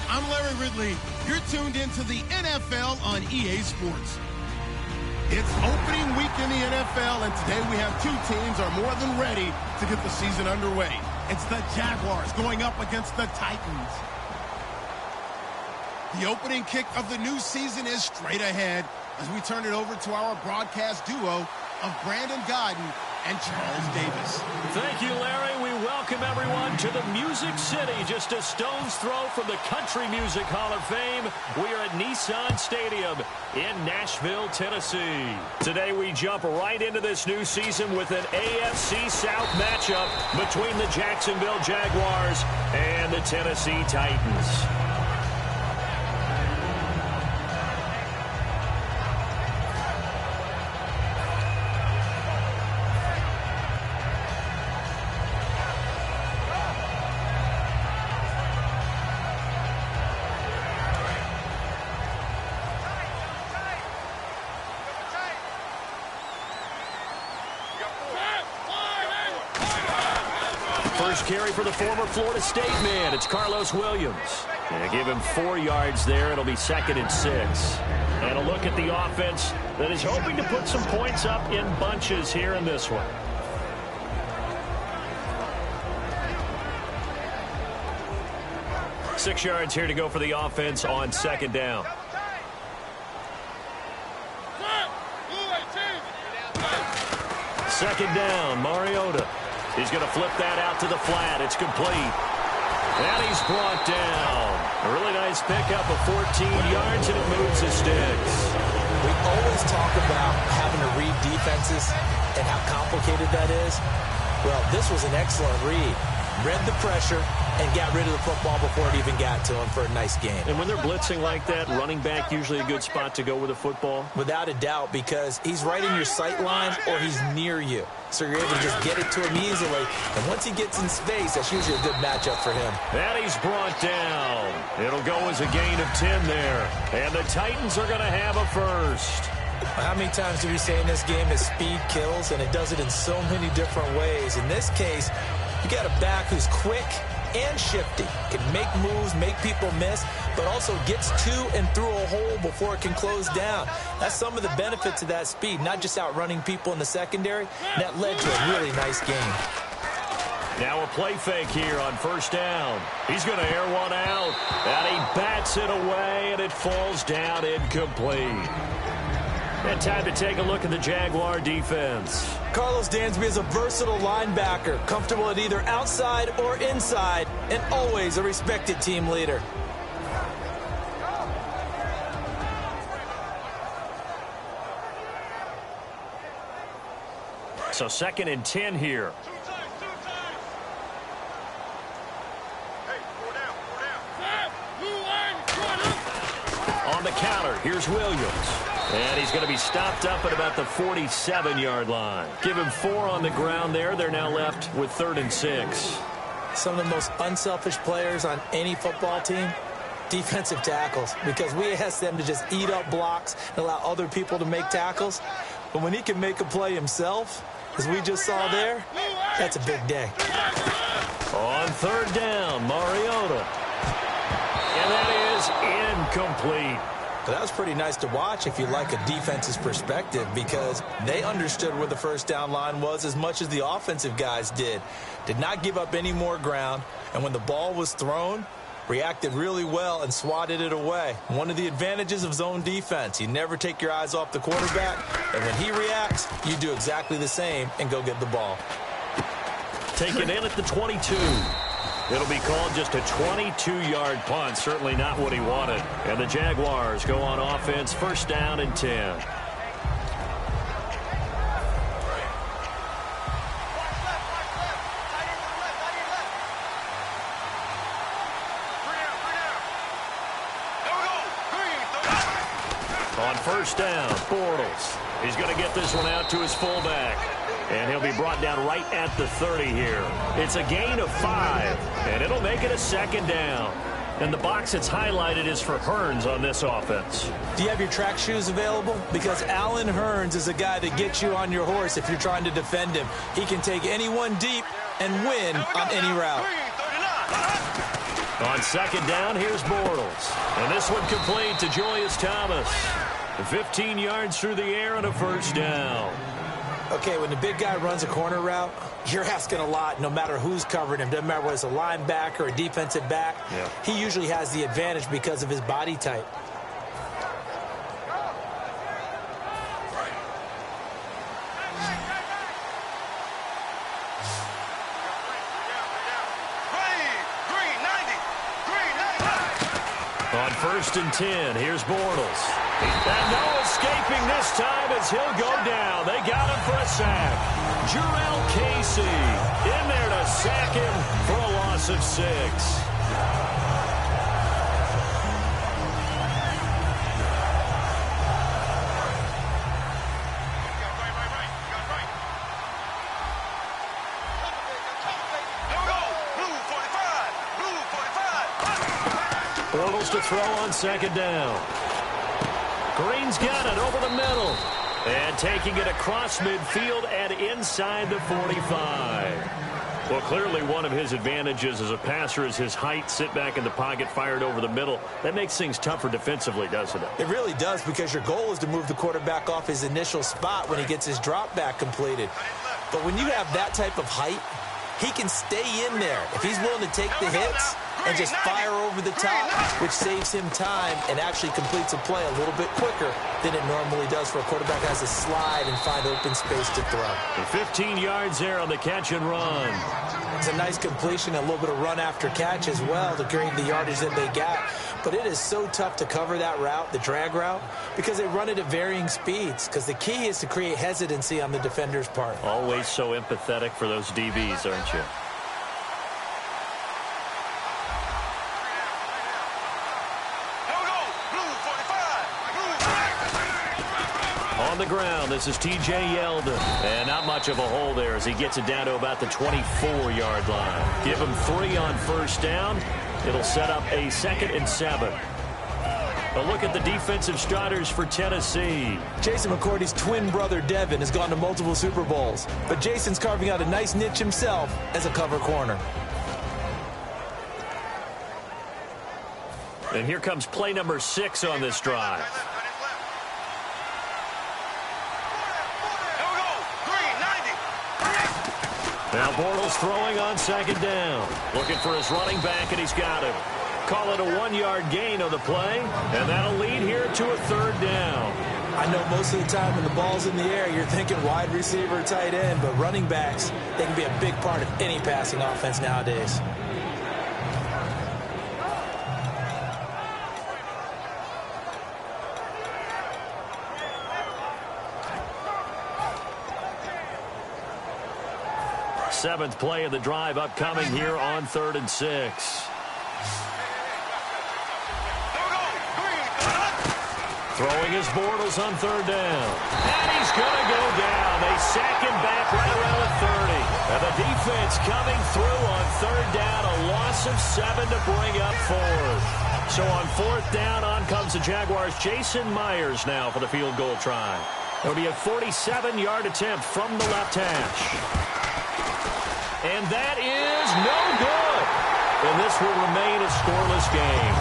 I'm Larry Ridley. You're tuned into the NFL on EA Sports. It's opening week in the NFL, and today we have two teams are more than ready to get the season underway. It's the Jaguars going up against the Titans. The opening kick of the new season is straight ahead as we turn it over to our broadcast duo of Brandon Godden and Charles Davis. Thank you, Larry. We welcome everyone to the Music City, just a stone's throw from the Country Music Hall of Fame. We are at Nissan Stadium in Nashville, Tennessee. Today we jump right into this new season with an AFC South matchup between the Jacksonville Jaguars and the Tennessee Titans. First carry for the former Florida State man. It's Carlos Williams. Give him 4 yards there. It'll be 2nd and 6. And a look at the offense that is hoping to put some points up in bunches here in this one. Six yards here to go for the offense on 2nd down. Second down, Mariota. He's going to flip that out to the flat. It's complete. And he's brought down. A really nice pickup of 14 yards, and it moves the sticks. We always talk about having to read defenses and how complicated that is. Well, this was an excellent read. Read the pressure and got rid of the football before it even got to him for a nice game. And when they're blitzing like that, running back usually a good spot to go with the football? Without a doubt, because he's right in your sight line or he's near you. So you're able to just get it to him easily. And once he gets in space, that's usually a good matchup for him. And he's brought down. It'll go as a gain of 10 there. And the Titans are going to have a first. How many times do we say in this game that speed kills, and it does it in so many different ways? In this case, you got a back who's quick and shifty, can make moves, make people miss, but also gets to and through a hole before it can close down. That's some of the benefits of that speed, not just outrunning people in the secondary. That led to a really nice game. Now a play fake here on first down. He's going to air one out, and he bats it away, and it falls down incomplete. And time to take a look at the Jaguar defense. Carlos Dansby is a versatile linebacker, comfortable at either outside or inside, and always a respected team leader. So 2nd and 10 here. On the counter, here's Williams. And he's going to be stopped up at about the 47-yard line. Give him 4 on the ground there. They're now left with 3rd and 6. Some of the most unselfish players on any football team, defensive tackles, because we ask them to just eat up blocks and allow other people to make tackles. But when he can make a play himself, as we just saw there, that's a big day. On 3rd down, Mariota. And that is incomplete. But that was pretty nice to watch if you like a defense's perspective, because they understood where the first down line was as much as the offensive guys did. Did not give up any more ground, and when the ball was thrown, reacted really well and swatted it away. One of the advantages of zone defense, you never take your eyes off the quarterback, and when he reacts, you do exactly the same and go get the ball. Taken in at the 22. It'll be called just a 22-yard punt. Certainly not what he wanted. And the Jaguars go on offense, 1st down and 10. On 1st down, Bortles. He's going to get this one out to his fullback. And he'll be brought down right at the 30 here. It's a gain of 5, and it'll make it a 2nd down. And the box that's highlighted is for Hearns on this offense. Do you have your track shoes available? Because Allen Hearns is a guy that gets you on your horse if you're trying to defend him. He can take anyone deep and win on any route. On second down, here's Bortles. And this one complete to Julius Thomas. 15 yards through the air and a first down. Okay, when the big guy runs a corner route, you're asking a lot no matter who's covering him. Doesn't matter whether it's a linebacker or a defensive back. Yeah. He usually has the advantage because of his body type. On 1st and 10, here's Bortles. And no escaping this time as he'll go down. They got him for a sack. Jurrell Casey in there to sack him for a loss of 6. Bortles to throw on second down. Green's got it over the middle. And taking it across midfield and inside the 45. Well, clearly one of his advantages as a passer is his height. Sit back in the pocket, fired over the middle. That makes things tougher defensively, doesn't it? It really does, because your goal is to move the quarterback off his initial spot when he gets his drop back completed. But when you have that type of height, he can stay in there. If he's willing to take the hits and just fire over the top, which saves him time and actually completes a play a little bit quicker than it normally does for a quarterback who has to slide and find open space to throw. And 15 yards there on the catch and run. It's a nice completion, a little bit of run after catch as well to gain the yardage that they got. But it is so tough to cover that route, the drag route, because they run it at varying speeds. Because the key is to create hesitancy on the defender's part. Always so empathetic for those DBs, aren't you? On the ground, this is T.J. Yeldon. And not much of a hole there as he gets it down to about the 24-yard line. Give him 3 on first down. It'll set up a 2nd and 7. A look at the defensive starters for Tennessee. Jason McCourty's twin brother, Devin, has gone to multiple Super Bowls. But Jason's carving out a nice niche himself as a cover corner. And here comes play number 6 on this drive. Now Bortles throwing on second down. Looking for his running back, and he's got him. Call it a 1-yard gain on the play, and that'll lead here to a 3rd down. I know most of the time when the ball's in the air, you're thinking wide receiver, tight end, but running backs, they can be a big part of any passing offense nowadays. Seventh play of the drive upcoming here on 3rd and 6. Throwing his Bortles on 3rd down. And he's going to go down. They sack him back right around the 30. And the defense coming through on 3rd down. A loss of 7 to bring up 4th. So on 4th down, on comes the Jaguars' Jason Myers now for the field goal try. It'll be a 47-yard attempt from the left hash. And that is no good. And this will remain a scoreless game.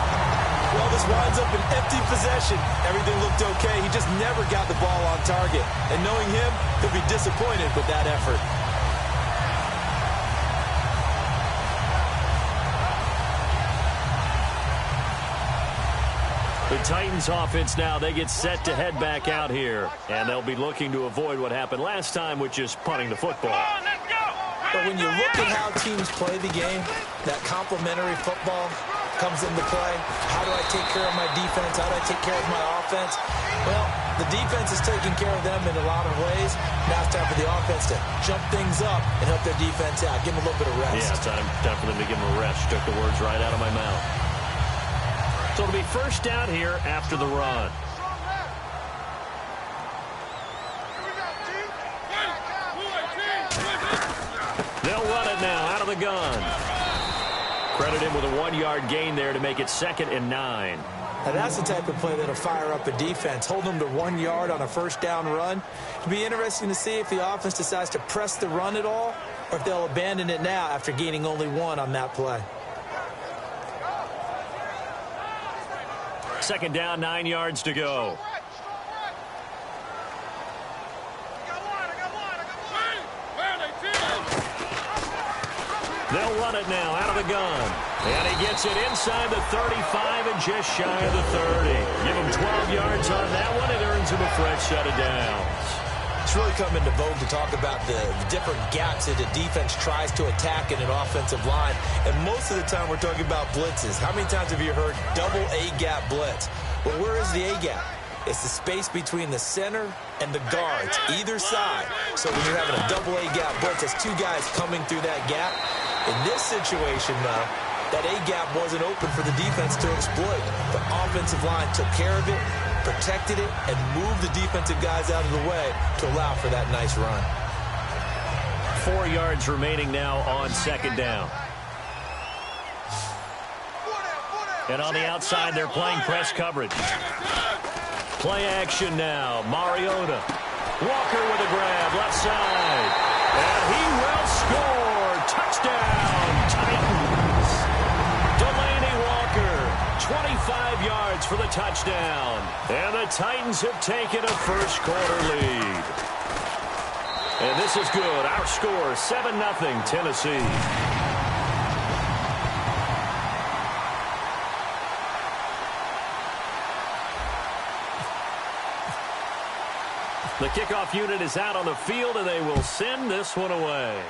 Well, this winds up an empty possession. Everything looked okay. He just never got the ball on target. And knowing him, he'll be disappointed with that effort. The Titans offense now, they get set to head back out here. And they'll be looking to avoid what happened last time, which is punting the football. But when you look at how teams play the game, that complementary football comes into play. How do I take care of my defense? How do I take care of my offense? Well, the defense is taking care of them in a lot of ways. Now it's time for the offense to jump things up and help their defense out. Give them a little bit of rest. Yeah, time for them to give them a rest. Took the words right out of my mouth. So it'll be first down here after the run. They'll run it now out of the gun. Credit him with a 1-yard gain there to make it 2nd and 9. Now that's the type of play that'll fire up a defense. Hold them to 1 yard on a first down run. It'll be interesting to see if the offense decides to press the run at all or if they'll abandon it now after gaining only 1 on that play. Second down, 9 yards to go. They'll run it now out of the gun. And he gets it inside the 35 and just shy of the 30. Give him 12 yards on that one. It earns him a fresh set of downs. It's really come into vogue to talk about the different gaps that the defense tries to attack in an offensive line. And most of the time we're talking about blitzes. How many times have you heard double A-gap blitz? Well, where is the A-gap? It's the space between the center and the guards, either side. So when you're having a double A-gap blitz, that's two guys coming through that gap. In this situation, though, that A-gap wasn't open for the defense to exploit. The offensive line took care of it, protected it, and moved the defensive guys out of the way to allow for that nice run. 4 yards remaining now on second down. And on the outside, they're playing press coverage. Play action now. Mariota. Walker with a grab, left side. And he will score. Touchdown, Titans. Delaney Walker, 25 yards for the touchdown. And the Titans have taken a first-quarter lead. And this is good. Our score, 7-0 Tennessee. The kickoff unit is out on the field, and they will send this one away.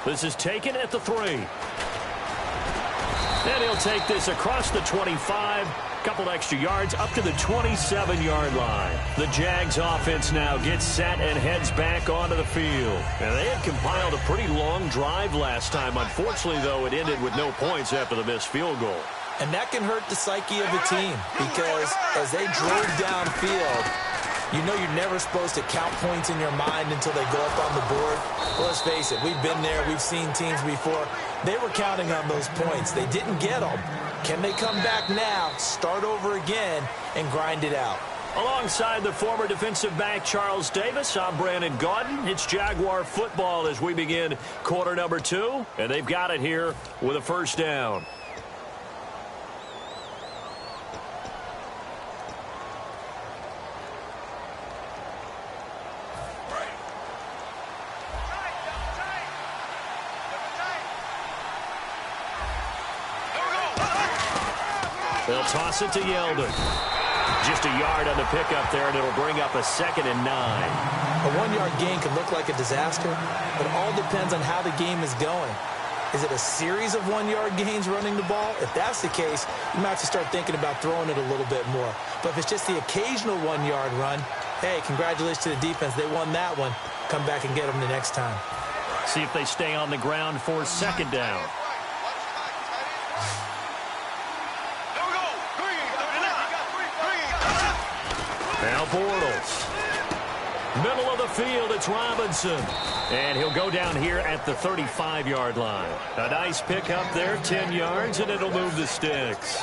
This is taken at the 3. And he'll take this across the 25. Couple extra yards up to the 27-yard line. The Jags offense now gets set and heads back onto the field. And they had compiled a pretty long drive last time. Unfortunately, though, it ended with no points after the missed field goal. And that can hurt the psyche of a team because as they drove downfield, you know you're never supposed to count points in your mind until they go up on the board. Well, let's face it, we've been there. We've seen teams before. They were counting on those points. They didn't get them. Can they come back now, start over again, and grind it out? Alongside the former defensive back Charles Davis, I'm Brandon Gaudin. It's Jaguar football as we begin quarter number 2. And they've got it here with a first down. They'll toss it to Yeldon. Just a yard on the pickup there, and it'll bring up a 2nd and 9. A 1-yard gain can look like a disaster, but it all depends on how the game is going. Is it a series of 1-yard gains running the ball? If that's the case, you might have to start thinking about throwing it a little bit more. But if it's just the occasional 1-yard run, hey, congratulations to the defense. They won that one. Come back and get them the next time. See if they stay on the ground for second down. Now Bortles. Middle of the field, it's Robinson. And he'll go down here at the 35-yard line. A nice pickup there, 10 yards, and it'll move the sticks.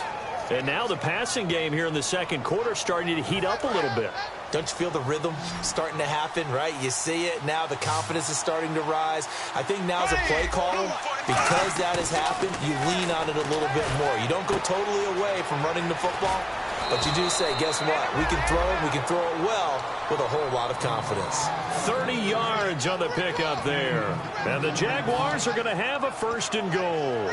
And now the passing game here in the second quarter starting to heat up a little bit. Don't you feel the rhythm starting to happen, right? You see it. Now the confidence is starting to rise. I think now as a play caller, because that has happened, you lean on it a little bit more. You don't go totally away from running the football, but you do say, guess what? We can throw it. We can throw it well with a whole lot of confidence. 30 yards on the pickup there. And the Jaguars are going to have a 1st and goal.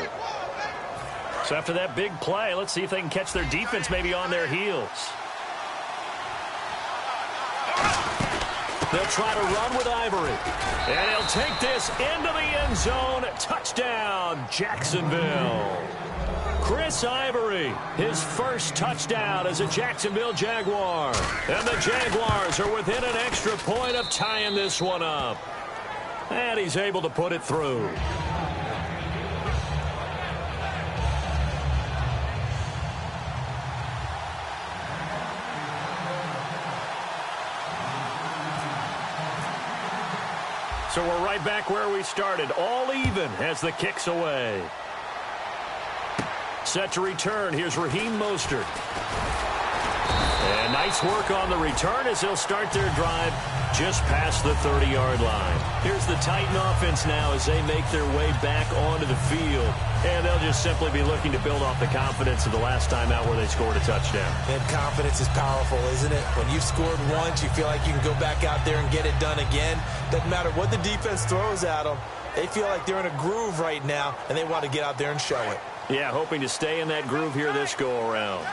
So after that big play, let's see if they can catch their defense maybe on their heels. They'll try to run with Ivory. And he'll take this into the end zone. Touchdown, Jacksonville. Chris Ivory, his first touchdown as a Jacksonville Jaguar. And the Jaguars are within an extra point of tying this one up. And he's able to put it through. So we're right back where we started, all even as the kick's away. Set to return, here's Raheem Mostert. And nice work on the return as they'll start their drive just past the 30-yard line. Here's the Titan offense now as they make their way back onto the field. And they'll just simply be looking to build off the confidence of the last time out where they scored a touchdown. And confidence is powerful, isn't it? When you've scored once, you feel like you can go back out there and get it done again. Doesn't matter what the defense throws at them. They feel like they're in a groove right now, and they want to get out there and show it. Yeah, hoping to stay in that groove here this go-around.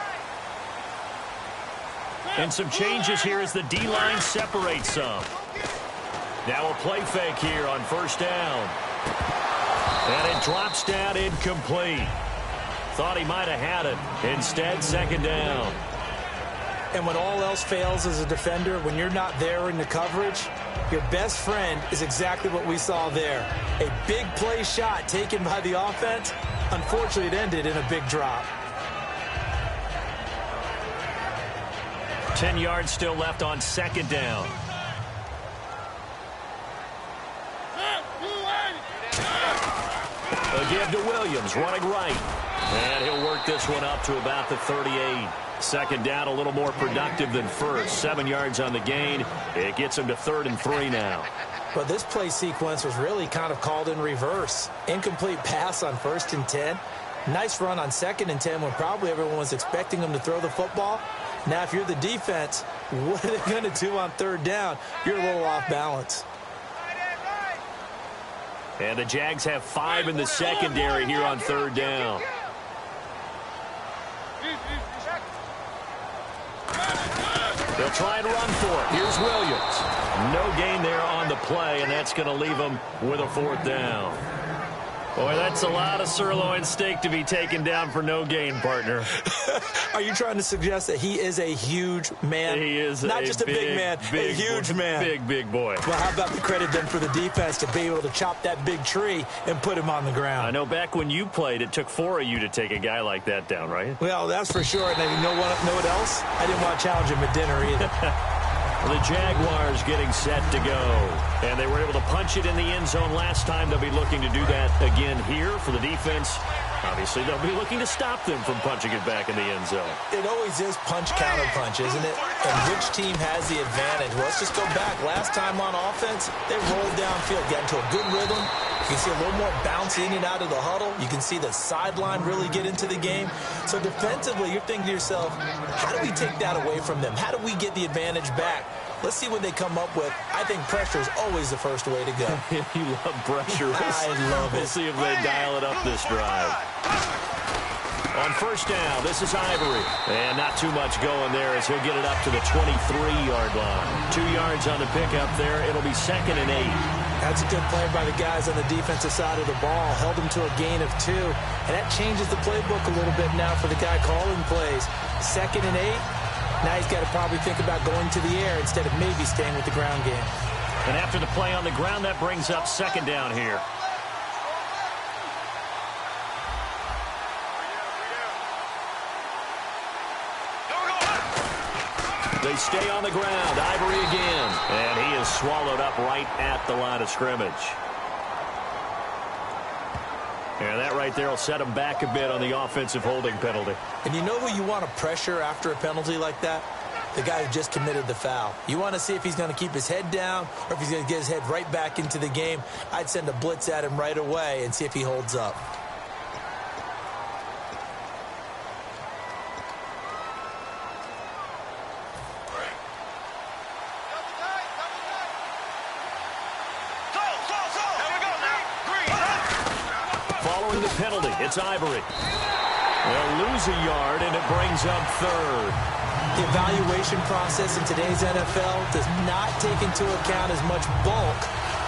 And some changes here as the D-line separates some. Now a play fake here on first down. And it drops down incomplete. Thought he might have had it. Instead, second down. And when all else fails as a defender, when you're not there in the coverage, your best friend is exactly what we saw there. A big play shot taken by the offense. Unfortunately, it ended in a big drop. 10 yards still left on second down. A give to Williams, running right. And he'll work this one up to about the 38. Second down, a little more productive than first. 7 yards on the gain. It gets him to 3rd and 3 now. But this play sequence was really kind of called in reverse. Incomplete pass on 1st and 10. Nice run on 2nd and 10 when probably everyone was expecting him to throw the football. Now, if you're the defense, what are they going to do on 3rd down? You're a little off balance. And the Jags have 5 in the secondary here on 3rd down. They'll try and run for it. Here's Williams. No gain there on the play, and that's going to leave them with a 4th down. Boy, that's a lot of sirloin steak to be taken down for no gain, partner. Are you trying to suggest that he is a huge man? He is not just a big man, a huge man. Big boy. Well, how about the credit then for the defense to be able to chop that big tree and put him on the ground? I know back when you played, it took 4 of you to take a guy like that down, right? Well, that's for sure. And you know what else? I didn't want to challenge him at dinner either. The Jaguars getting set to go. And they were able to punch it in the end zone last time. They'll be looking to do that again here for the defense. Obviously, they'll be looking to stop them from punching it back in the end zone. It always is punch-counter-punch, isn't it? And which team has the advantage? Well, let's just go back. Last time on offense, they rolled downfield, got into a good rhythm. You can see a little more bounce in and out of the huddle. You can see the sideline really get into the game. So defensively, you're thinking to yourself, how do we take that away from them? How do we get the advantage back? Let's see what they come up with. I think pressure is always the first way to go. You love pressure. I love it. We'll see if they dial it up this drive. On first down, this is Ivory. And not too much going there as he'll get it up to the 23-yard line. 2 yards on the pickup there. It'll be 2nd and 8. That's a good play by the guys on the defensive side of the ball. Held them to a gain of 2. And that changes the playbook a little bit now for the guy calling plays. 2nd and 8. Now he's got to probably think about going to the air instead of maybe staying with the ground game. And after the play on the ground, that brings up 2nd down here. They stay on the ground. Ivory again. And he is swallowed up right at the line of scrimmage. And that right there will set him back a bit on the offensive holding penalty. And you know who you want to pressure after a penalty like that? The guy who just committed the foul. You want to see if he's going to keep his head down or if he's going to get his head right back into the game. I'd send a blitz at him right away and see if he holds up. Following the penalty, it's Ivory. They'll lose a yard, and it brings up 3rd. The evaluation process in today's NFL does not take into account as much bulk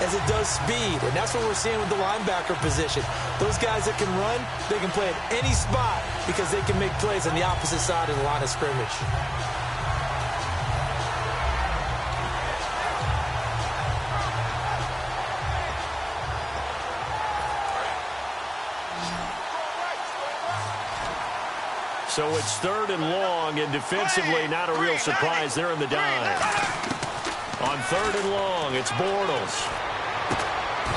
as it does speed, and that's what we're seeing with the linebacker position. Those guys that can run, they can play at any spot because they can make plays on the opposite side of the line of scrimmage. So it's 3rd and long, and defensively, not a real surprise. They're in the dime. On 3rd and long, it's Bortles.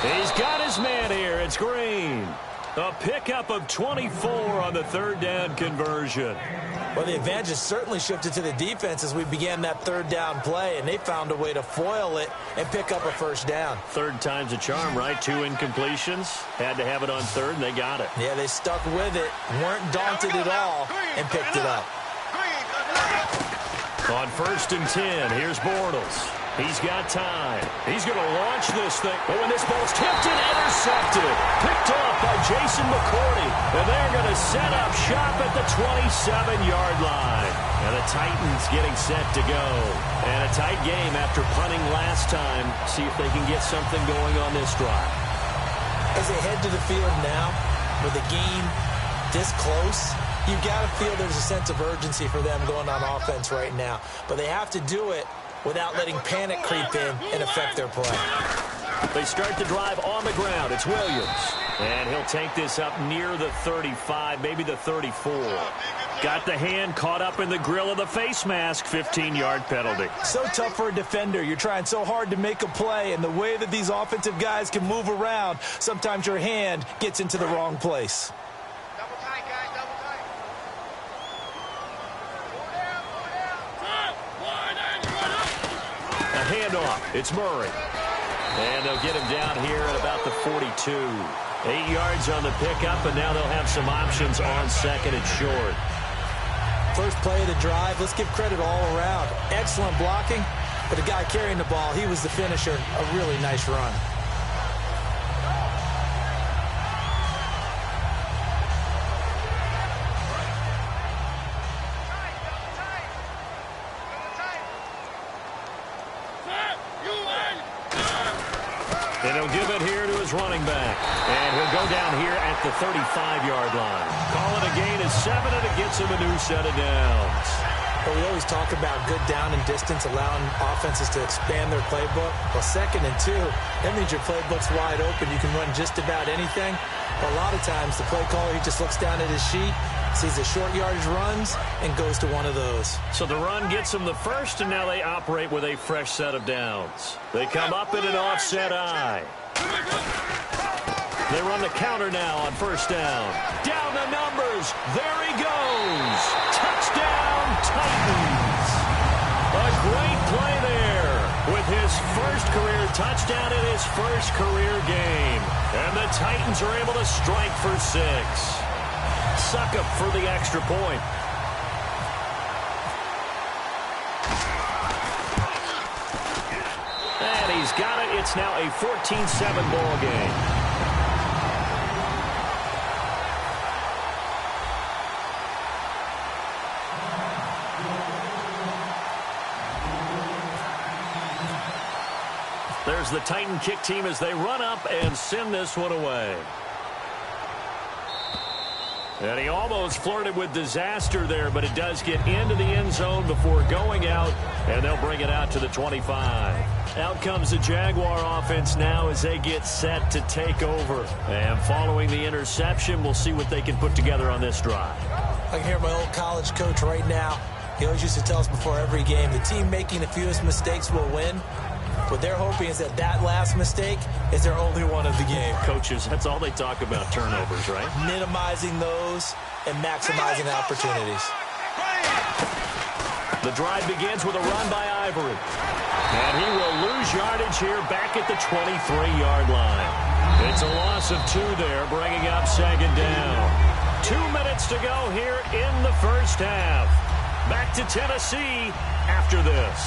He's got his man here. It's Green. A pickup of 24 on the third down conversion. Well, the advantage has certainly shifted to the defense as we began that third down play, and they found a way to foil it and pick up a first down. Third time's a charm, right? 2 incompletions. Had to have it on third, and they got it. Yeah, they stuck with it, weren't daunted at all, and picked it up. On 1st and 10, here's Bortles. He's got time. He's going to launch this thing. But when this ball's tipped and intercepted, picked off by Jason McCourty. And they're going to set up shop at the 27-yard line. And the Titans getting set to go. And a tight game after punting last time. See if they can get something going on this drive. As they head to the field now, with the game this close, you've got to feel there's a sense of urgency for them going on offense right now. But they have to do it without letting panic creep in and affect their play. They start the drive on the ground. It's Williams. And he'll take this up near the 35, maybe the 34. Got the hand caught up in the grill of the face mask. 15-yard penalty. So tough for a defender. You're trying so hard to make a play, and the way that these offensive guys can move around, sometimes your hand gets into the wrong place. Handoff. It's Murray. And they'll get him down here at about the 42. 8 yards on the pickup, and now they'll have some options on 2nd and short. First play of the drive, let's give credit all around. Excellent blocking, but the guy carrying the ball, he was the finisher. A really nice run. And he'll give it here to his running back. And he'll go down here at the 35-yard line. Call it a gain of 7, and it gets him a new set of downs. But we always talk about good down and distance, allowing offenses to expand their playbook. Well, 2nd and 2, that means your playbook's wide open. You can run just about anything. But a lot of times, the play caller, he just looks down at his sheet, sees the short yardage runs, and goes to one of those. So the run gets them the first, and now they operate with a fresh set of downs. They come up in an offset eye. They run the counter now on 1st down. Down the numbers. There he goes. Touchdown, Titans. A great play there with his first career touchdown in his first career game. And the Titans are able to strike for 6. Succop for the extra point. And he's got it. It's now a 14-7 ball game. There's the Titan kick team as they run up and send this one away. And he almost flirted with disaster there, but it does get into the end zone before going out, and they'll bring it out to the 25. Out comes the Jaguar offense now as they get set to take over. And following the interception, we'll see what they can put together on this drive. I can hear my old college coach right now. He always used to tell us before every game, the team making the fewest mistakes will win. What they're hoping is that that last mistake is their only one of the game. Coaches, that's all they talk about, turnovers, right? Minimizing those and maximizing opportunities. The drive begins with a run by Ivory. And he will lose yardage here back at the 23-yard line. It's a loss of 2 there, bringing up 2nd down. 2 minutes to go here in the first half. Back to Tennessee after this.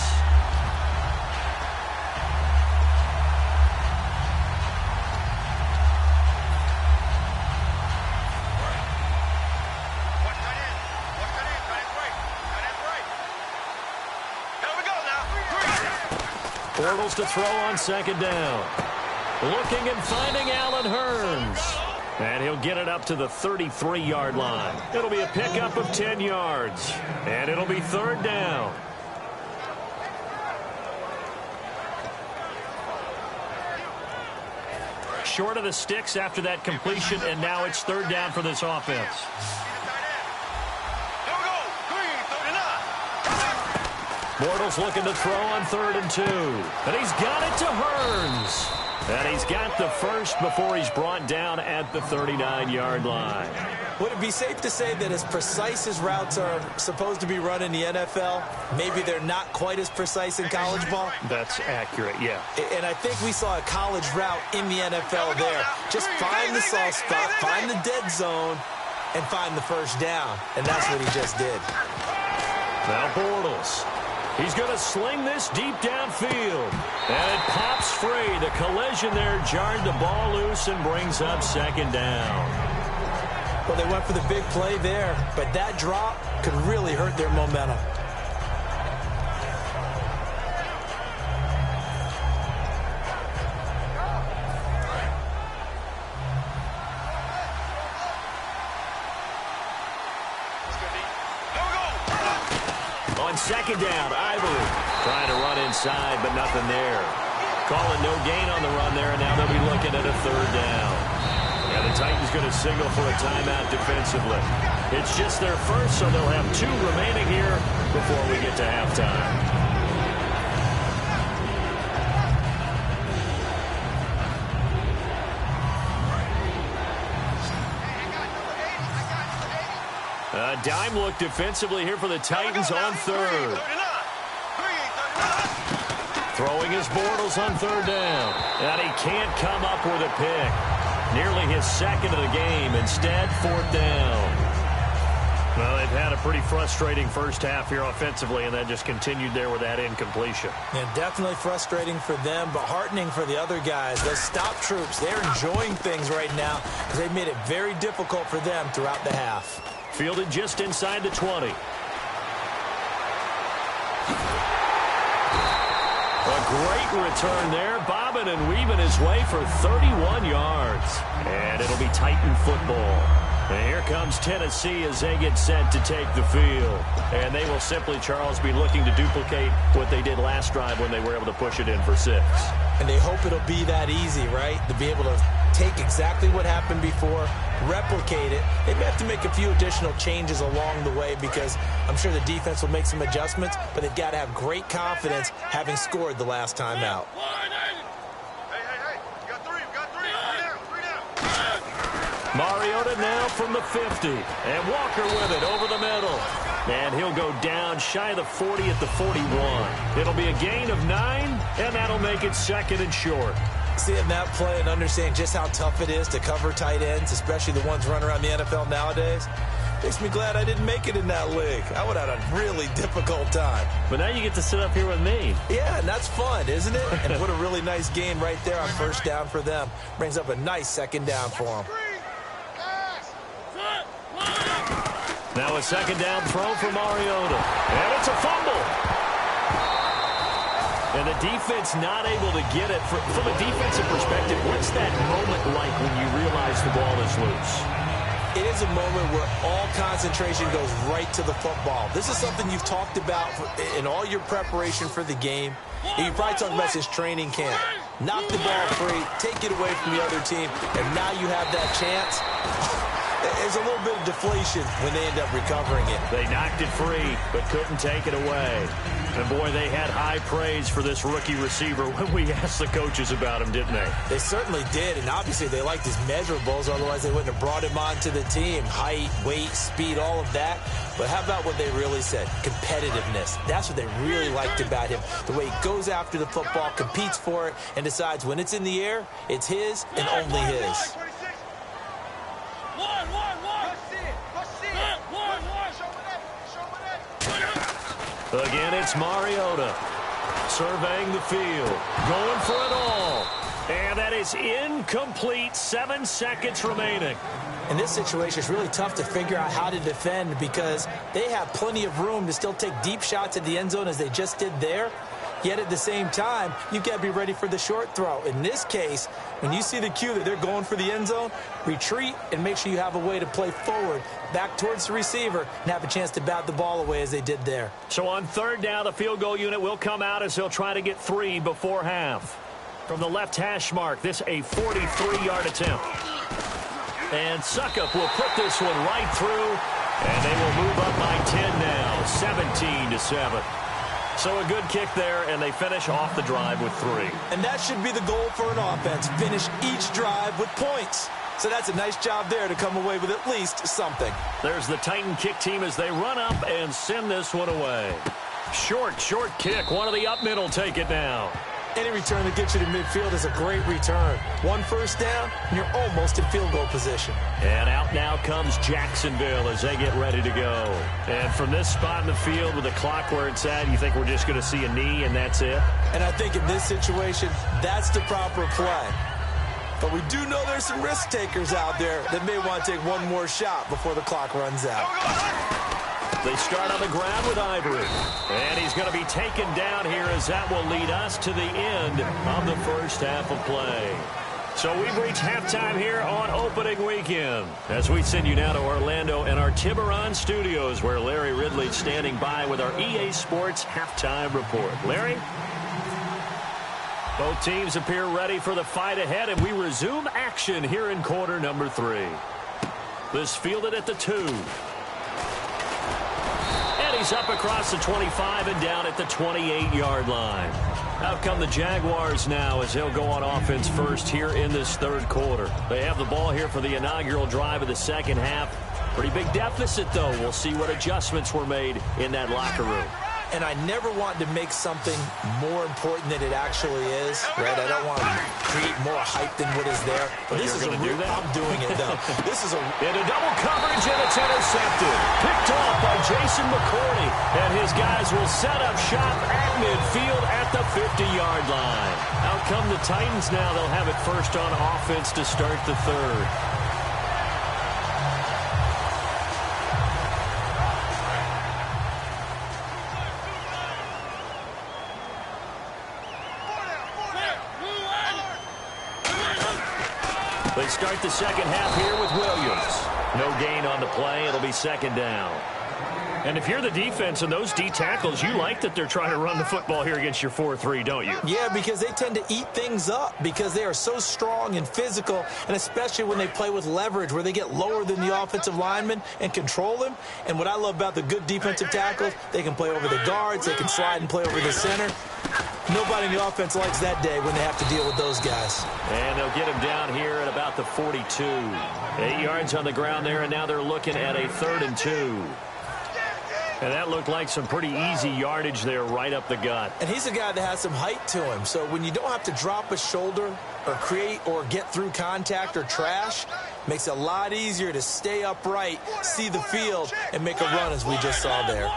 Bortles to throw on 2nd down. Looking and finding Allen Hurns. And he'll get it up to the 33-yard line. It'll be a pickup of 10 yards. And it'll be 3rd down. Short of the sticks after that completion, and now it's 3rd down for this offense. Bortles looking to throw on 3rd and 2. And he's got it to Hurns. And he's got the first before he's brought down at the 39-yard line. Would it be safe to say that as precise as routes are supposed to be run in the NFL, maybe they're not quite as precise in college ball? That's accurate, yeah. And I think we saw a college route in the NFL there. Just find the soft spot, find the dead zone, and find the first down. And that's what he just did. Now Bortles. He's going to sling this deep downfield. And it pops free. The collision there jarred the ball loose and brings up second down. Well, they went for the big play there, but that drop could really hurt their momentum. On second down, Ivory trying to run inside, but nothing there. Calling no gain on the run there, and now they'll be looking at a third down. And the Titans going to signal for a timeout defensively. It's just their first, so they'll have 2 remaining here before we get to halftime. A dime look defensively here for the Titans on third. Throwing his Bortles on third down. And he can't come up with a pick. Nearly his second of the game. Instead, fourth down. Well, they've had a pretty frustrating first half here offensively, and then just continued there with that incompletion. And definitely frustrating for them, but heartening for the other guys. Those stop troops, they're enjoying things right now because they've made it very difficult for them throughout the half. Fielded just inside the 20. A great return there, bobbing and weaving his way for 31 yards. And it'll be Titan football. And here comes Tennessee as they get set to take the field. And they will simply, Charles, be looking to duplicate what they did last drive when they were able to push it in for 6. And they hope it'll be that easy, right? To be able to take exactly what happened before, replicate it. They may have to make a few additional changes along the way because I'm sure the defense will make some adjustments, but they've got to have great confidence having scored the last time out. Mariota now from the 50. And Walker with it over the middle. And he'll go down shy of the 40 at the 41. It'll be a gain of 9, and that'll make it second and short. Seeing that play and understanding just how tough it is to cover tight ends, especially the ones running around the NFL nowadays, makes me glad I didn't make it in that league. I would have had a really difficult time. But now you get to sit up here with me. Yeah, and that's fun, isn't it? And what a really nice gain right there on first down for them. Brings up a nice second down for them. Now a second down throw for Mariota. And it's a fumble. And the defense not able to get it. From a defensive perspective, what's that moment like when you realize the ball is loose? It is a moment where all concentration goes right to the football. This is something you've talked about in all your preparation for the game. You probably talked about since training camp. Knock the ball free, take it away from the other team, and now you have that chance. There's a little bit of deflation when they end up recovering it. They knocked it free, but couldn't take it away. And, boy, they had high praise for this rookie receiver when we asked the coaches about him, didn't they? They certainly did, and obviously they liked his measurables. Otherwise, they wouldn't have brought him onto the team. Height, weight, speed, all of that. But how about what they really said? Competitiveness. That's what they really liked about him. The way he goes after the football, competes for it, and decides when it's in the air, it's his and only his. Again, it's Mariota surveying the field, going for it all. And that is incomplete. 7 seconds remaining. In this situation, it's really tough to figure out how to defend because they have plenty of room to still take deep shots at the end zone as they just did there. Yet at the same time, you've got to be ready for the short throw. In this case, when you see the cue that they're going for the end zone, retreat and make sure you have a way to play forward, back towards the receiver, and have a chance to bat the ball away as they did there. So on third down, the field goal unit will come out as they'll try to get 3 before half. From the left hash mark, this a 43-yard attempt. And Suckup will put this one right through, and they will move up by 10 now, 17-7. So a good kick there, and they finish off the drive with 3. And that should be the goal for an offense, finish each drive with points. So that's a nice job there to come away with at least something. There's the Titan kick team as they run up and send this one away. Short kick. One of the up middle take it now. Any return that gets you to midfield is a great return. 1 first down, and you're almost in field goal position. And out now comes Jacksonville as they get ready to go. And from this spot in the field with the clock where it's at, you think we're just going to see a knee and that's it? And I think in this situation, that's the proper play. But we do know there's some risk takers out there that may want to take one more shot before the clock runs out. They start on the ground with Ivory. And he's going to be taken down here as that will lead us to the end of the first half of play. So we've reached halftime here on opening weekend as we send you now to Orlando and our Tiburon studios where Larry Ridley's standing by with our EA Sports halftime report. Larry? Both teams appear ready for the fight ahead, and we resume action here in quarter number 3. This fielded at the 2. And he's up across the 25 and down at the 28-yard line. Out come the Jaguars now as they'll go on offense first here in this third quarter. They have the ball here for the inaugural drive of the second half. Pretty big deficit, though. We'll see what adjustments were made in that locker room. And I never want to make something more important than it actually is, right? I don't want to create more hype than what is there. But this is a real, I'm doing it, though. This is a... Into double coverage, and it's intercepted. Picked off by Jason McCourty. And his guys will set up shop at midfield at the 50-yard line. Out come the Titans now. They'll have it first on offense to start the third. They start the second half here with Williams. No gain on the play. It'll be second down. And if you're the defense and those D tackles, you like that they're trying to run the football here against your 4-3, don't you? Yeah, because they tend to eat things up because they are so strong and physical, and especially when they play with leverage where they get lower than the offensive lineman and control him. And what I love about the good defensive tackles, they can play over the guards, they can slide and play over the center. Nobody in the offense likes that day when they have to deal with those guys. And they'll get him down here at about the 42. 8 yards on the ground there, and now they're looking at a 3rd and 2. And that looked like some pretty easy yardage there right up the gut. And he's a guy that has some height to him. So when you don't have to drop a shoulder or create or get through contact or trash, makes it a lot easier to stay upright, see the field, and make a run as we just saw there.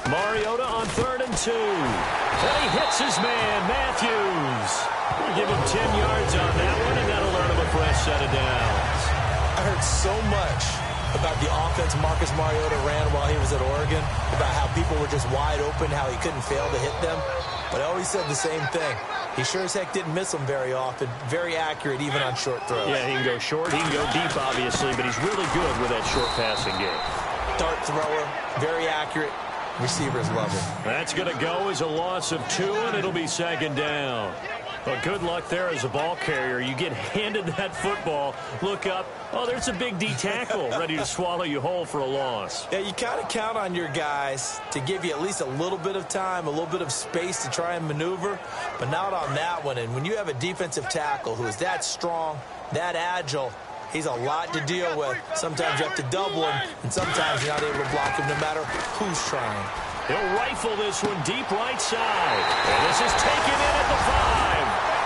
Mariota on 3rd and 2. And he hits his man, Matthews. We'll give him 10 yards on that one, and that'll earn him a fresh set of downs. I heard so much about the offense Marcus Mariota ran while he was at Oregon, about how people were just wide open, how he couldn't fail to hit them. But I always said the same thing. He sure as heck didn't miss them very often. Very accurate, even on short throws. Yeah, he can go short, he can go deep, obviously, but he's really good with that short passing game. Dart thrower, very accurate. Receivers love it. That's going to go as a loss of 2, and it'll be second down. Well, good luck there as a ball carrier. You get handed that football, look up, oh, there's a big D tackle ready to swallow you whole for a loss. Yeah, you kind of count on your guys to give you at least a little bit of time, a little bit of space to try and maneuver, but not on that one. And when you have a defensive tackle who is that strong, that agile, he's a lot to deal with. Sometimes you have to double him, and sometimes you're not able to block him no matter who's trying. He'll rifle this one deep right side. And this is taken in at the 5.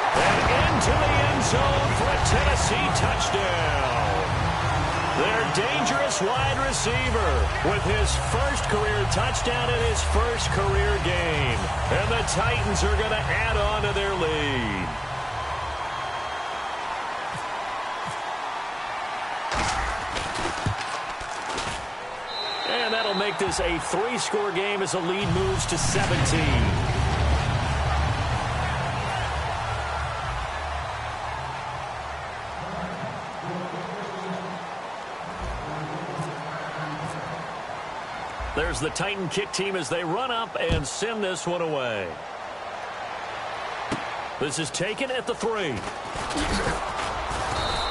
And into the end zone for a Tennessee touchdown. Their dangerous wide receiver with his first career touchdown in his first career game. And the Titans are going to add on to their lead. And that'll make this a 3-score game as the lead moves to 17. There's the Titan kick team as they run up and send this one away. This is taken at the 3.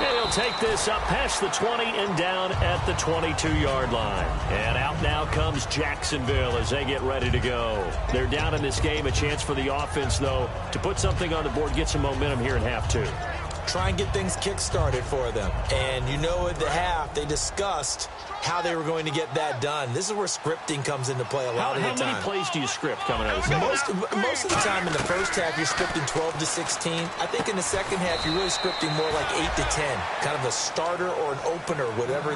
And he'll take this up past the 20 and down at the 22-yard line. And out now comes Jacksonville as they get ready to go. They're down in this game. A chance for the offense, though, to put something on the board, get some momentum here in half two. Try and get things kick-started for them. And you know at the half, they discussed how they were going to get that done. This is where scripting comes into play a lot of the time. How many plays do you script coming out of the second? Most of the time in the first half, you're scripting 12 to 16. I think in the second half, you're really scripting more like 8 to 10. Kind of a starter or an opener, whatever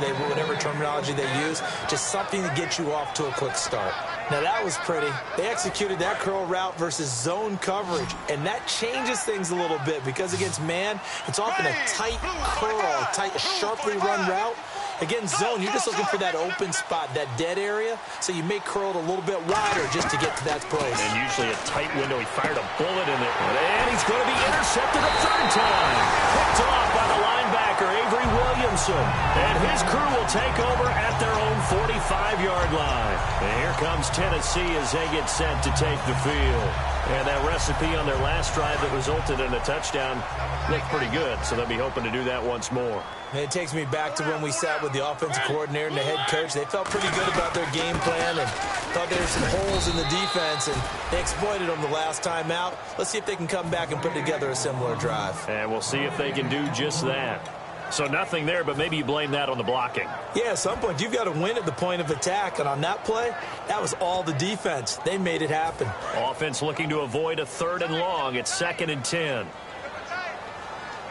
terminology they use. Just something to get you off to a quick start. Now, that was pretty. They executed that curl route versus zone coverage, and that changes things a little bit because against man, it's often a tight curl, tight, sharply run route. Against zone, you're just looking for that open spot, that dead area, so you may curl it a little bit wider just to get to that place. And usually a tight window. He fired a bullet in there, and he's going to be intercepted a third time. Picked off by the linebacker, Avery Williamson. And his crew will take over at their own 45-yard line. And here comes Tennessee as they get set to take the field. And that recipe on their last drive that resulted in a touchdown looked pretty good, so they'll be hoping to do that once more. And it takes me back to when we sat with the offensive coordinator and the head coach. They felt pretty good about their game plan and thought there were some holes in the defense, and they exploited them the last time out. Let's see if they can come back and put together a similar drive. And we'll see if they can do just that. So nothing there, but maybe you blame that on the blocking. Yeah, at some point, you've got to win at the point of attack. And on that play, that was all the defense. They made it happen. Offense looking to avoid a third and long. It's 2nd and 10.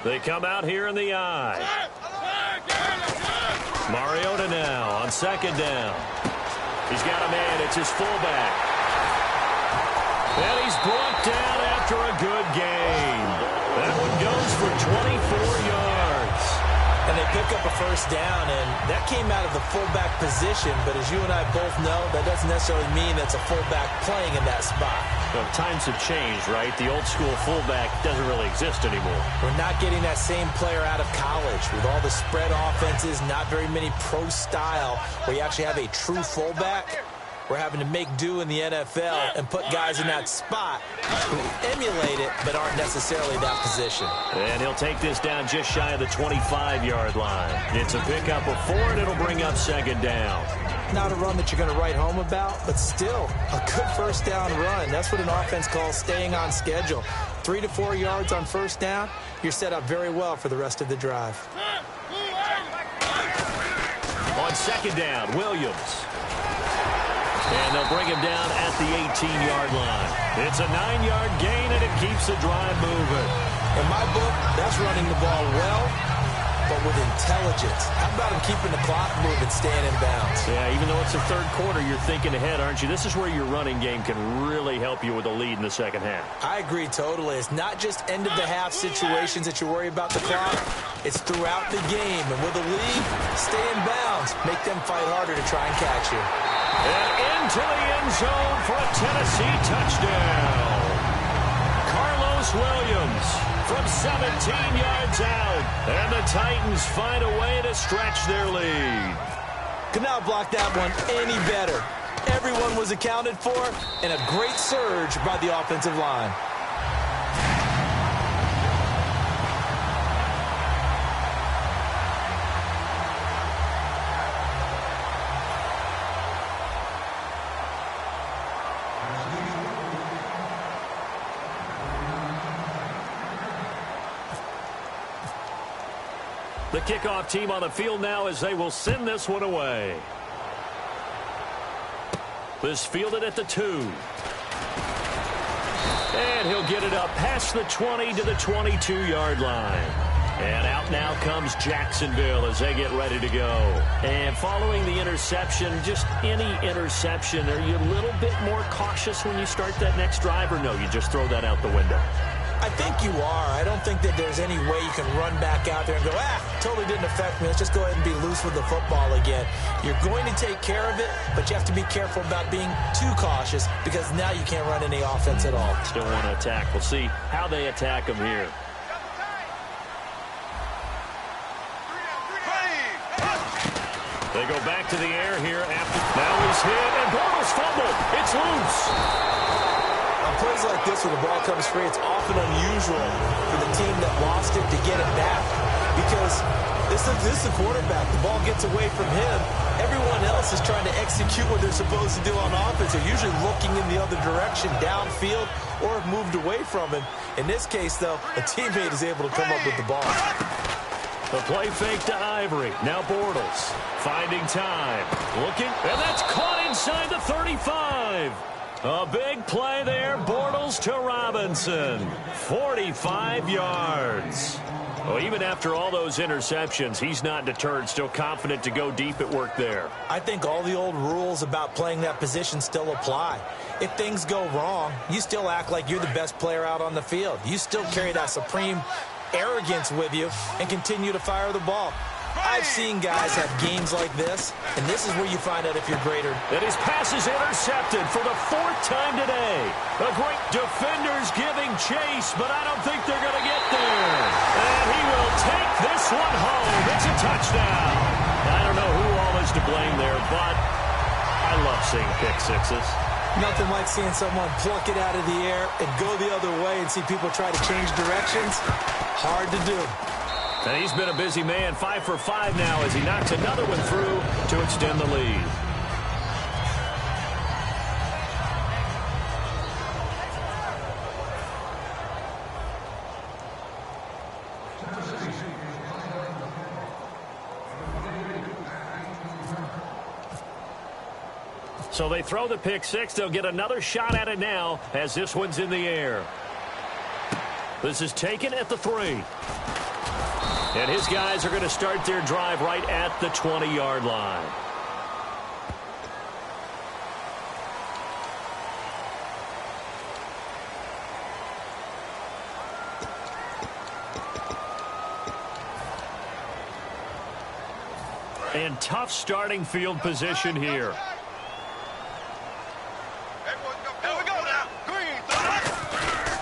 They come out here in the eye. Mariota now on 2nd down. He's got a man. It's his fullback. And he's brought down after a good game. That one goes for 24 yards. And they pick up a first down, and that came out of the fullback position. But as you and I both know, that doesn't necessarily mean that's a fullback playing in that spot. Well, times have changed, right? The old-school fullback doesn't really exist anymore. We're not getting that same player out of college. With all the spread offenses, not very many pro style, where you actually have a true fullback. We're having to make do in the NFL and put guys in that spot who emulate it but aren't necessarily that position. And he'll take this down just shy of the 25-yard line. It's a pickup of 4, and it'll bring up 2nd down. Not a run that you're going to write home about, but still a good first down run. That's what an offense calls staying on schedule. 3 to 4 yards on first down, you're set up very well for the rest of the drive. On 2nd down, Williams. And they'll bring him down at the 18-yard line. It's a 9-yard gain, and it keeps the drive moving. In my book, that's running the ball well, but with intelligence. How about him keeping the clock moving, staying in bounds? Yeah, even though it's the third quarter, you're thinking ahead, aren't you? This is where your running game can really help you with a lead in the second half. I agree totally. It's not just end-of-the-half situations that you worry about the clock. It's throughout the game. And with a lead, stay in bounds. Make them fight harder to try and catch you. And into the end zone for a Tennessee touchdown. Carlos Williams from 17 yards out. And the Titans find a way to stretch their lead. Could not block that one any better. Everyone was accounted for, and a great surge by the offensive line. The kickoff team on the field now as they will send this one away. This fielded at the 2. And he'll get it up past the 20 to the 22-yard line. And out now comes Jacksonville as they get ready to go. And following the interception, just any interception, are you a little bit more cautious when you start that next drive, or no, you just throw that out the window? I think you are. I don't think that there's any way you can run back out there and go, totally didn't affect me. Let's just go ahead and be loose with the football again. You're going to take care of it, but you have to be careful about being too cautious because now you can't run any offense at all. Still want to attack. We'll see how they attack them here. They go back to the air here after. Now he's hit, and Bortles fumbled. It's loose. On plays like this where the ball comes free, it's often unusual for the team that lost it to get it back. because this is the quarterback. The ball gets away from him. Everyone else is trying to execute what they're supposed to do on offense. They're usually looking in the other direction, downfield, or have moved away from him. In this case, though, a teammate is able to come up with the ball. The play fake to Ivory. Now Bortles finding time. Looking, and that's caught inside the 35. A big play there. Bortles to Robinson. 45 yards. Well, even after all those interceptions, he's not deterred, still confident to go deep at work there. I think all the old rules about playing that position still apply. If things go wrong, you still act like you're the best player out on the field. You still carry that supreme arrogance with you and continue to fire the ball. I've seen guys have games like this, and this is where you find out if you're greater. And his pass is intercepted for the 4th time today. A great defender's giving chase, but I don't think they're going to get there. And he will take this one home. It's a touchdown. I don't know who all is to blame there, but I love seeing pick sixes. Nothing like seeing someone pluck it out of the air and go the other way and see people try to change directions. Hard to do. And he's been a busy man, 5 for 5 now as he knocks another one through to extend the lead. So they throw the pick six. They'll get another shot at it now as this one's in the air. This is taken at the 3. And his guys are going to start their drive right at the 20-yard line. And tough starting field position here.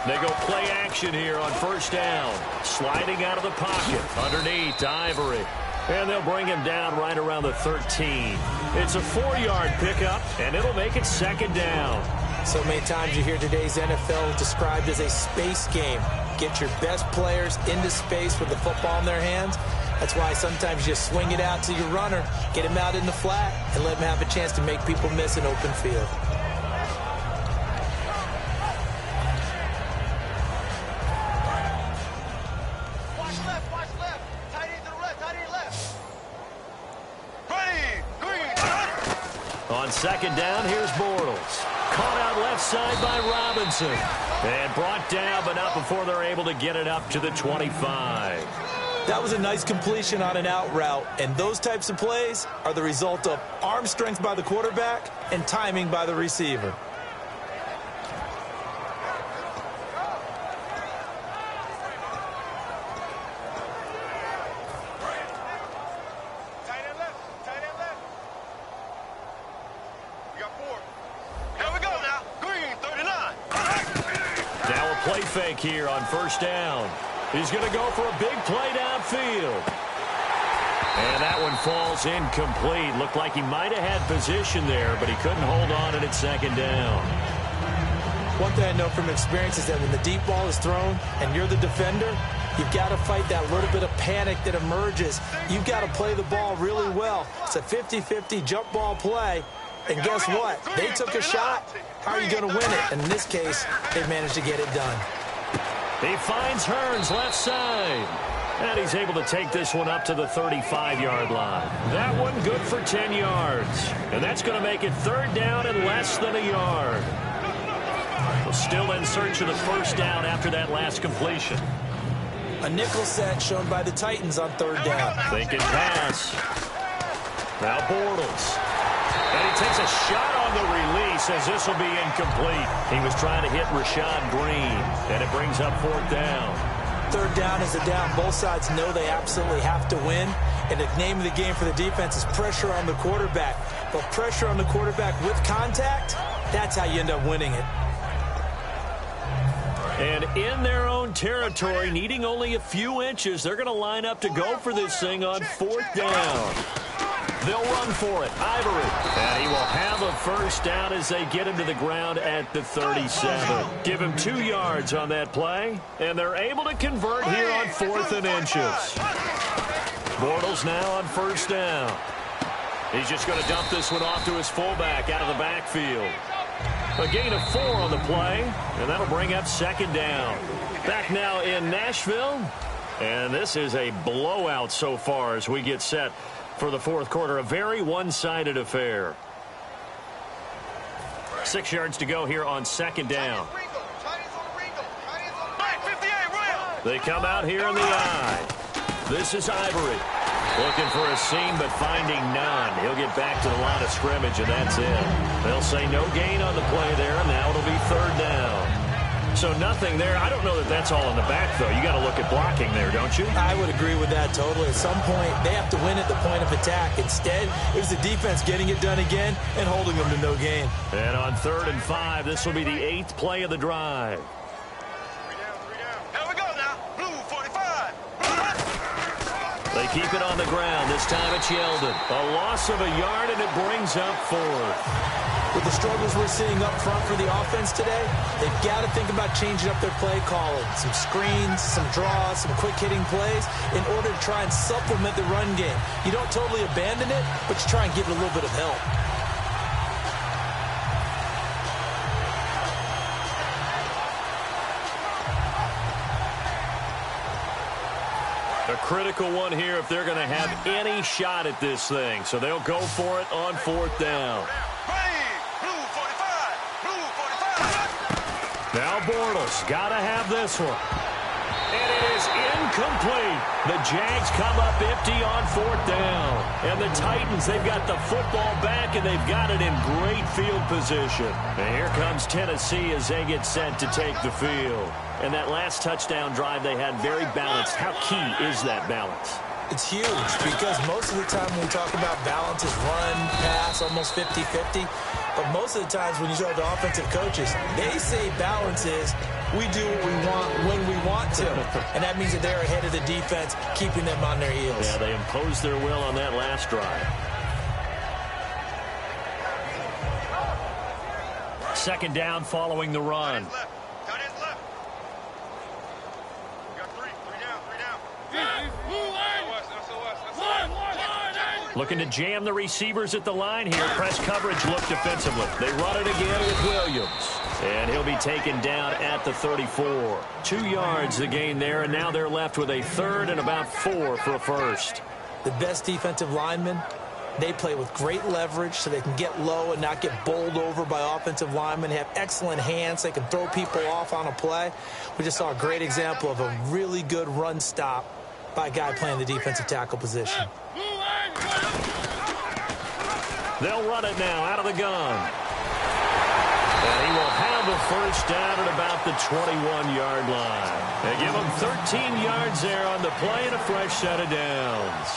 They go play action here on first down. Sliding out of the pocket. Underneath to Ivory. And they'll bring him down right around the 13. It's a 4-yard pickup, and it'll make it 2nd down. So many times you hear today's NFL described as a space game. Get your best players into space with the football in their hands. That's why sometimes you swing it out to your runner, get him out in the flat, and let him have a chance to make people miss an open field. On 2nd down, here's Bortles. Caught out left side by Robinson. And brought down, but not before they're able to get it up to the 25. That was a nice completion on an out route, and those types of plays are the result of arm strength by the quarterback and timing by the receiver. Fake here on first down. He's going to go for a big play downfield. And that one falls incomplete. Looked like he might have had position there, but he couldn't hold on and it's 2nd down. One thing I know from experience is that when the deep ball is thrown and you're the defender, you've got to fight that little bit of panic that emerges. You've got to play the ball really well. It's a 50-50 jump ball play. And guess what? They took a shot. How are you going to win it? And in this case, they managed to get it done. He finds Hearns left side. And he's able to take this one up to the 35-yard line. That one good for 10 yards. And that's going to make it 3rd down and less than a yard. Well, still in search of the first down after that last completion. A nickel set shown by the Titans on 3rd down. Thinking pass. Now Bortles. And he takes a shot on the release as this will be incomplete. He was trying to hit Rashad Green, and it brings up 4th down. 3rd down is a down. Both sides know they absolutely have to win, and the name of the game for the defense is pressure on the quarterback. But pressure on the quarterback with contact, that's how you end up winning it. And in their own territory, needing only a few inches, they're going to line up to go for this thing on 4th down. They'll run for it. Ivory. And he will have a first down as they get him to the ground at the 37. Give him 2 yards on that play. And they're able to convert here on 4th and inches. Bortles now on first down. He's just going to dump this one off to his fullback out of the backfield. A gain of 4 on the play, and that'll bring up 2nd down. Back now in Nashville, and this is a blowout so far as we get set for the 4th quarter. A very one-sided affair. 6 yards to go here on 2nd down. They come out here in the eye. This is Ivory. Looking for a seam, but finding none. He'll get back to the line of scrimmage, and that's it. They'll say no gain on the play there, and now it'll be 3rd down. So nothing there. I don't know that that's all in the back, though. You got to look at blocking there, don't you? I would agree with that totally. At some point, they have to win at the point of attack. Instead, it was the defense getting it done again and holding them to no gain. And on 3rd and 5, this will be the 8th play of the drive. They keep it on the ground. This time it's Yeldon. A loss of a yard, and it brings up 4th. With the struggles we're seeing up front for the offense today, they've got to think about changing up their play calling. Some screens, some draws, some quick-hitting plays in order to try and supplement the run game. You don't totally abandon it, but you try and give it a little bit of help. A critical one here if they're going to have any shot at this thing. So they'll go for it on 4th down. Now Bortles got to have this one. And it is incomplete. The Jags come up empty on 4th down. And the Titans, they've got the football back, and they've got it in great field position. And here comes Tennessee as they get set to take the field. And that last touchdown drive they had very balanced. How key is that balance? It's huge because most of the time when we talk about balance is run, pass, almost 50-50. But most of the times when you talk to offensive coaches, they say balance is we do what we want when we want to. And that means that they're ahead of the defense, keeping them on their heels. Yeah, they imposed their will on that last drive. 2nd down following the run. Looking to jam the receivers at the line here. Press coverage look defensively. They run it again with Williams. And he'll be taken down at the 34. 2 yards the gain there, and now they're left with a 3rd and about 4 for a first. The best defensive linemen, they play with great leverage so they can get low and not get bowled over by offensive linemen. They have excellent hands. They can throw people off on a play. We just saw a great example of a really good run stop by a guy playing the defensive tackle position. They'll run it now out of the gun. And he will have a first down at about the 21-yard line. They give him 13 yards there on the play and a fresh set of downs.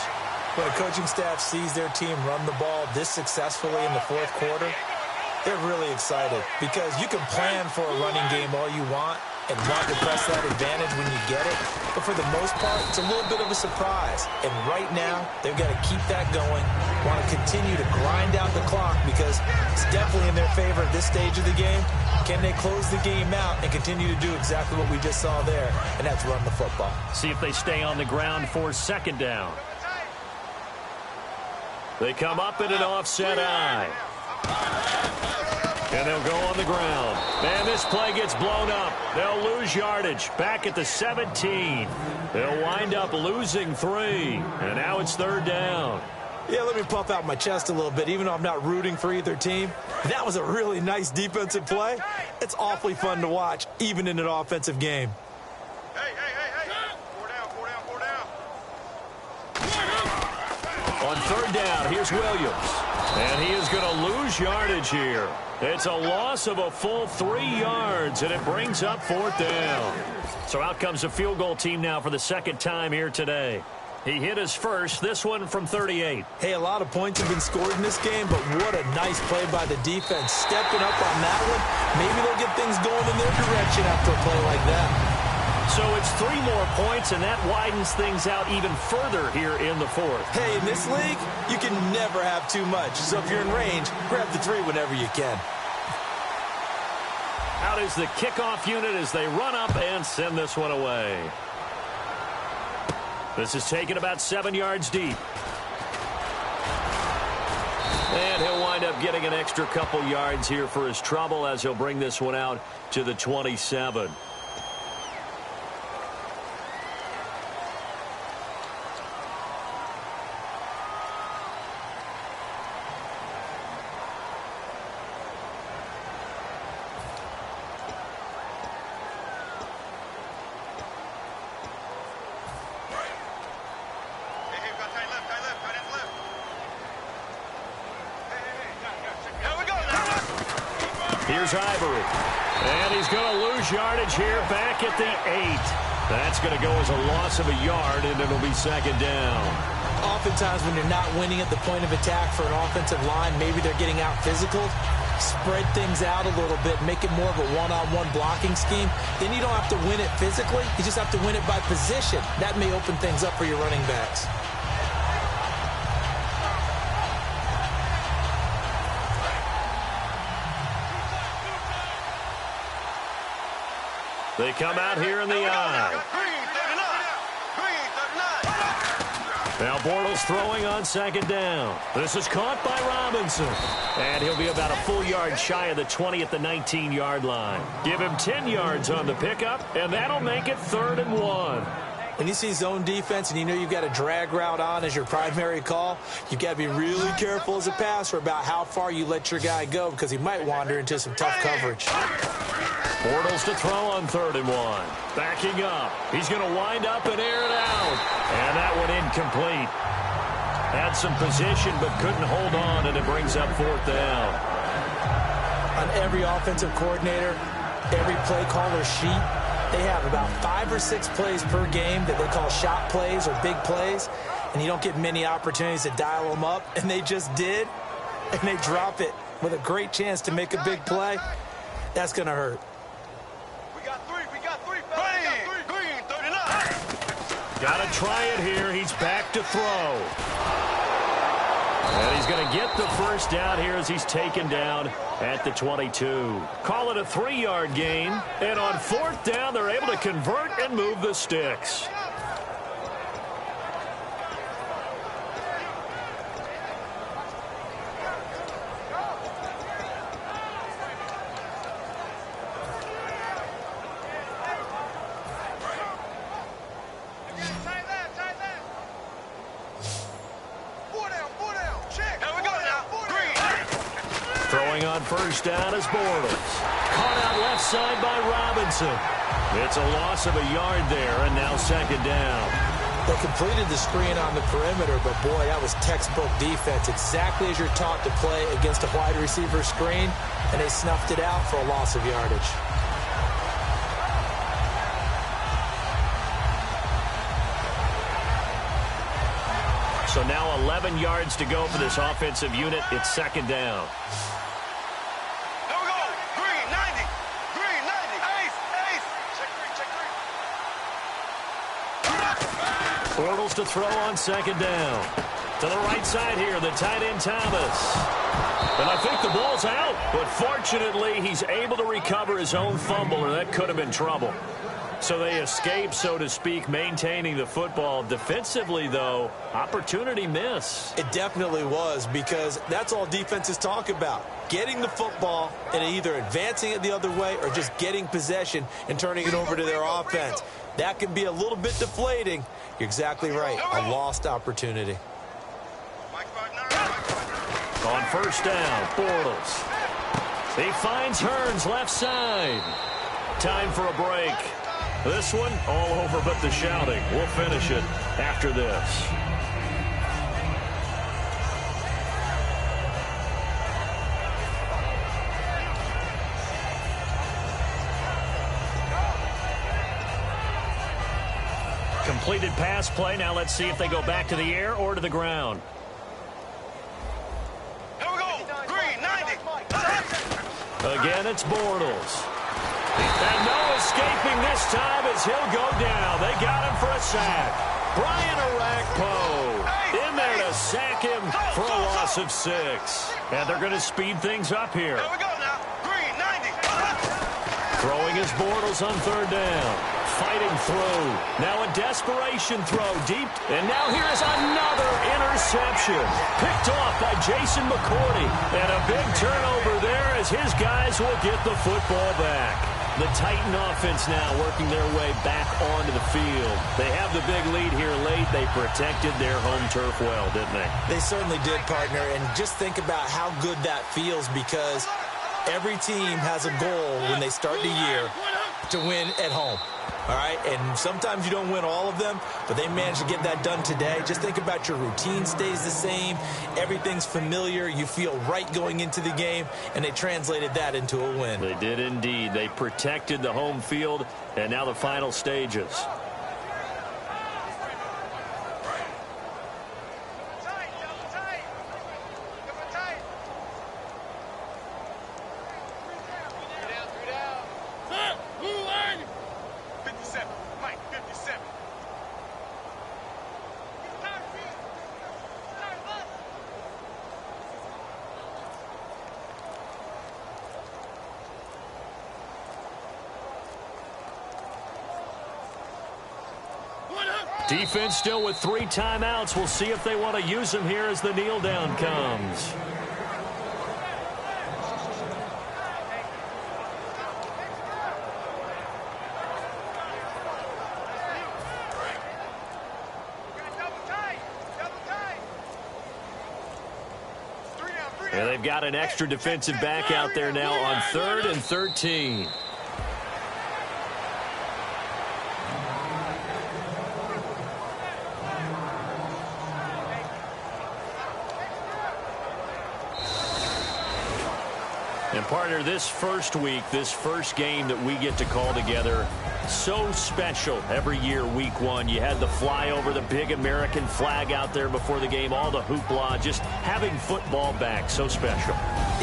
When a coaching staff sees their team run the ball this successfully in the 4th quarter, they're really excited because you can plan for a running game all you want and want to press that advantage when you get it. But for the most part, it's a little bit of a surprise. And right now, they've got to keep that going, want to continue to grind out the clock because it's definitely in their favor at this stage of the game. Can they close the game out and continue to do exactly what we just saw there, and that's run the football. See if they stay on the ground for 2nd down. They come up in an offset eye. And they'll go on the ground. And this play gets blown up. They'll lose yardage back at the 17. They'll wind up losing 3. And now it's 3rd down. Yeah, let me puff out my chest a little bit, even though I'm not rooting for either team. That was a really nice defensive play. It's awfully fun to watch, even in an offensive game. Hey. 4 down. On 3rd down, here's Williams. And he is going to lose yardage here. It's a loss of a full 3 yards, and it brings up 4th down. So out comes the field goal team now for the 2nd time here today. He hit his first, this one from 38. Hey, a lot of points have been scored in this game, but what a nice play by the defense. Stepping up on that one, maybe they'll get things going in their direction after a play like that. So it's 3 more points, and that widens things out even further here in the fourth. Hey, in this league, you can never have too much. So if you're in range, grab the 3 whenever you can. Out is the kickoff unit as they run up and send this one away. This is taken about 7 yards deep. And he'll wind up getting an extra couple yards here for his trouble as he'll bring this one out to the 27. Here's Ivory. And he's going to lose yardage here back at the 8. That's going to go as a loss of a yard, and it'll be second down. Oftentimes when you're not winning at the point of attack for an offensive line, maybe they're getting out physical, spread things out a little bit, make it more of a one-on-one blocking scheme. Then you don't have to win it physically. You just have to win it by position. That may open things up for your running backs. They come out here in the eye. Now Bortles throwing on second down. This is caught by Robinson. And he'll be about a full yard shy of the 20 at the 19-yard line. Give him 10 yards on the pickup, and that'll make it 3rd and 1. When you see zone defense and you know you've got a drag route on as your primary call, you've got to be really careful as a passer about how far you let your guy go because he might wander into some tough coverage. Bortles to throw on 3rd and 1. Backing up. He's going to wind up and air it out. And that one incomplete. Had some position but couldn't hold on, and it brings up 4th down. On every offensive coordinator, every play caller sheet, they have about 5 or 6 plays per game that they call shot plays or big plays, and you don't get many opportunities to dial them up, and they just did, and they drop it with a great chance to make a big play. That's going to hurt. Got to try it here. He's back to throw. And he's going to get the first down here as he's taken down at the 22. Call it a 3-yard gain. And on 4th down, they're able to convert and move the sticks. Throwing on first down is Bortles. Caught out left side by Robinson. It's a loss of a yard there, and now second down. They completed the screen on the perimeter, but boy, that was textbook defense. Exactly as you're taught to play against a wide receiver screen, and they snuffed it out for a loss of yardage. So now 11 yards to go for this offensive unit. It's second down. Bortles to throw on second down. To the right side here, the tight end Thomas. And I think the ball's out, but fortunately he's able to recover his own fumble, or that could have been trouble. So they escape, so to speak, maintaining the football. Defensively, though, opportunity miss. It definitely was, because that's all defenses talk about. Getting the football and either advancing it the other way or just getting possession and turning it over to their offense. That can be a little bit deflating. You're exactly right. A lost opportunity. On first down, Bortles. He finds Hearns left side. Time for a break. This one all over but the shouting. We'll finish it after this. Completed pass play. Now let's see if they go back to the air or to the ground. Here we go. Green, 90. Again, it's Bortles. And no, his escaping this time as he'll go down. They got him for a sack. Brian Orakpo in there to sack him for a loss of 6. And they're going to speed things up here. Here we go now. Green, 90. Throwing his Bortles on 3rd down. Fighting through. Now a desperation throw deep. And now here is another interception. Picked off by Jason McCourty. And a big turnover there as his guys will get the football back. The Titan offense now working their way back onto the field. They have the big lead here late. They protected their home turf well, didn't they? They certainly did, partner. And just think about how good that feels, because every team has a goal when they start the year to win at home. All right, and sometimes you don't win all of them, but they managed to get that done today. Just think about your routine stays the same. Everything's familiar. You feel right going into the game, and they translated that into a win. They did indeed. They protected the home field, and now the final stages. Defense still with 3 timeouts. We'll see if they want to use them here as the kneel down comes. And they've got an extra defensive back out there now on 3rd and 13. And partner, this first week, this first game that we get to call together, so special every year, week 1. You had the flyover, the big American flag out there before the game, all the hoopla, just having football back, so special.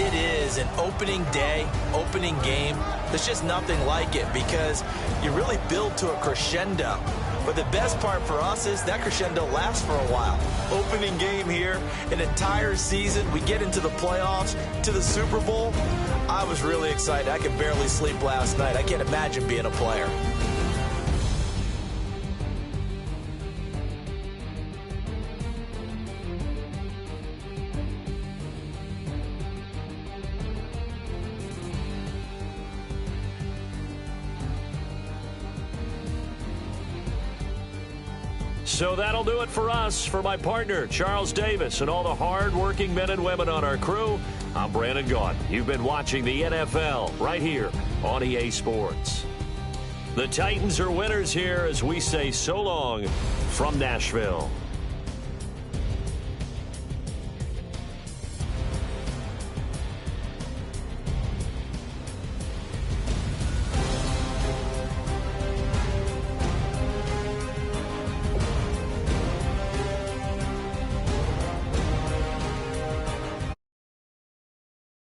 It is an opening day, opening game. There's just nothing like it because you really build to a crescendo. But the best part for us is that crescendo lasts for a while. Opening game here, an entire season. We get into the playoffs, to the Super Bowl. I was really excited. I could barely sleep last night. I can't imagine being a player. So that'll do it for us. For my partner, Charles Davis, and all the hard-working men and women on our crew, I'm Brandon Gaudin. You've been watching the NFL right here on EA Sports. The Titans are winners here as we say so long from Nashville.